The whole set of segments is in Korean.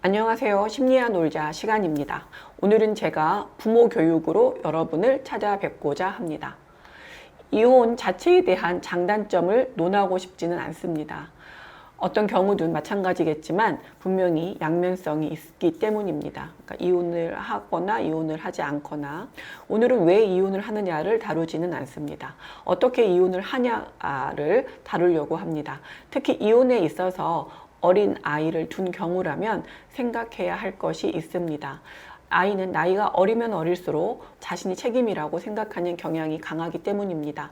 안녕하세요. 심리와 놀자 시간입니다. 오늘은 제가 부모 교육으로 여러분을 찾아뵙고자 합니다. 이혼 자체에 대한 장단점을 논하고 싶지는 않습니다. 어떤 경우든 마찬가지겠지만 분명히 양면성이 있기 때문입니다. 그러니까 이혼을 하거나 이혼을 하지 않거나, 오늘은 왜 이혼을 하느냐를 다루지는 않습니다. 어떻게 이혼을 하냐를 다루려고 합니다. 특히 이혼에 있어서 어린 아이를 둔 경우라면 생각해야 할 것이 있습니다. 아이는 나이가 어리면 어릴수록 자신이 책임이라고 생각하는 경향이 강하기 때문입니다.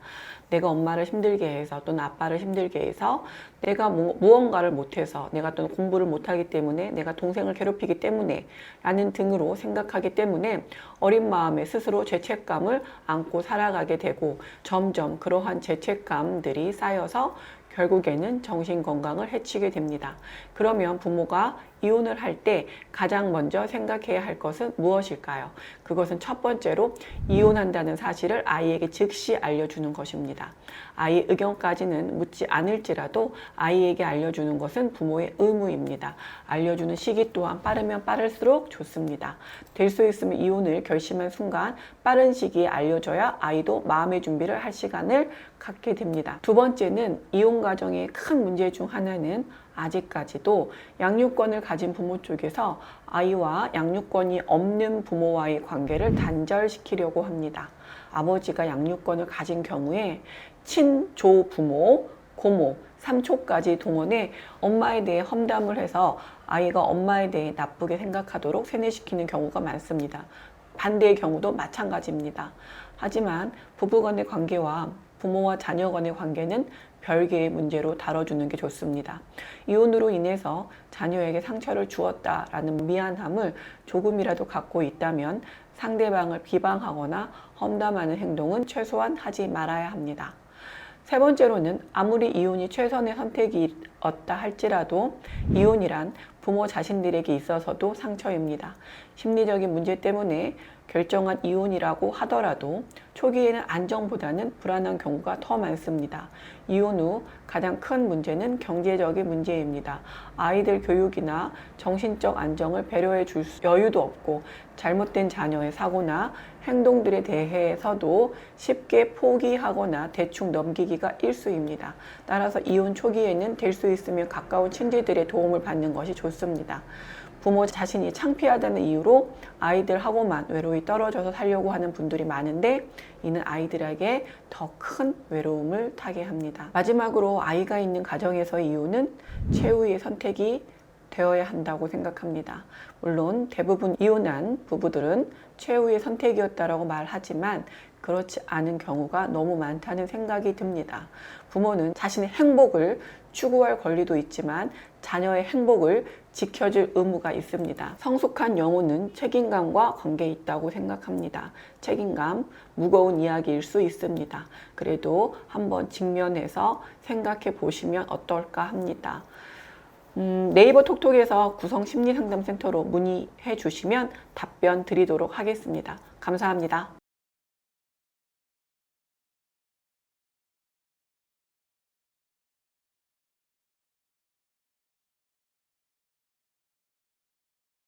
내가 엄마를 힘들게 해서 또는 아빠를 힘들게 해서 내가 무언가를 못해서, 내가 또는 공부를 못하기 때문에, 내가 동생을 괴롭히기 때문에 라는 등으로 생각하기 때문에 어린 마음에 스스로 죄책감을 안고 살아가게 되고, 점점 그러한 죄책감들이 쌓여서 결국에는 정신건강을 해치게 됩니다. 그러면 부모가 이혼을 할 때 가장 먼저 생각해야 할 것은 무엇일까요? 그것은 첫 번째로 이혼한다는 사실을 아이에게 즉시 알려주는 것입니다. 아이의 의견까지는 묻지 않을지라도 아이에게 알려주는 것은 부모의 의무입니다. 알려주는 시기 또한 빠르면 빠를수록 좋습니다. 될 수 있으면 이혼을 결심한 순간 빠른 시기에 알려줘야 아이도 마음의 준비를 할 시간을 갖게 됩니다. 두 번째는 이혼 가정의 큰 문제 중 하나는 아직까지도 양육권을 가진 부모 쪽에서 아이와 양육권이 없는 부모와의 관계를 단절시키려고 합니다. 아버지가 양육권을 가진 경우에 친조 부모, 고모, 삼촌까지 동원해 엄마에 대해 험담을 해서 아이가 엄마에 대해 나쁘게 생각하도록 세뇌시키는 경우가 많습니다. 반대의 경우도 마찬가지입니다. 하지만 부부간의 관계와 부모와 자녀 간의 관계는 별개의 문제로 다뤄주는 게 좋습니다. 이혼으로 인해서 자녀에게 상처를 주었다라는 미안함을 조금이라도 갖고 있다면 상대방을 비방하거나 험담하는 행동은 최소한 하지 말아야 합니다. 세 번째로는 아무리 이혼이 최선의 선택이었다 할지라도 이혼이란 부모 자신들에게 있어서도 상처입니다. 심리적인 문제 때문에 결정한 이혼이라고 하더라도 초기에는 안정보다는 불안한 경우가 더 많습니다. 이혼 후 가장 큰 문제는 경제적인 문제입니다. 아이들 교육이나 정신적 안정을 배려해 줄 여유도 없고, 잘못된 자녀의 사고나 행동들에 대해서도 쉽게 포기하거나 대충 넘기기가 일쑤입니다. 따라서 이혼 초기에는 될 수 있으면 가까운 친지들의 도움을 받는 것이 좋습니다. 부모 자신이 창피하다는 이유로 아이들하고만 외로이 떨어져서 살려고 하는 분들이 많은데, 이는 아이들에게 더 큰 외로움을 타게 합니다. 마지막으로 아이가 있는 가정에서의 이혼은 최후의 선택이 되어야 한다고 생각합니다. 물론 대부분 이혼한 부부들은 최후의 선택이었다라고 말하지만 그렇지 않은 경우가 너무 많다는 생각이 듭니다. 부모는 자신의 행복을 추구할 권리도 있지만 자녀의 행복을 지켜줄 의무가 있습니다. 성숙한 영혼은 책임감과 관계에 있다고 생각합니다. 책임감, 무거운 이야기일 수 있습니다. 그래도 한번 직면해서 생각해 보시면 어떨까 합니다. 네이버 톡톡에서 구성심리상담센터로 문의해 주시면 답변 드리도록 하겠습니다. 감사합니다.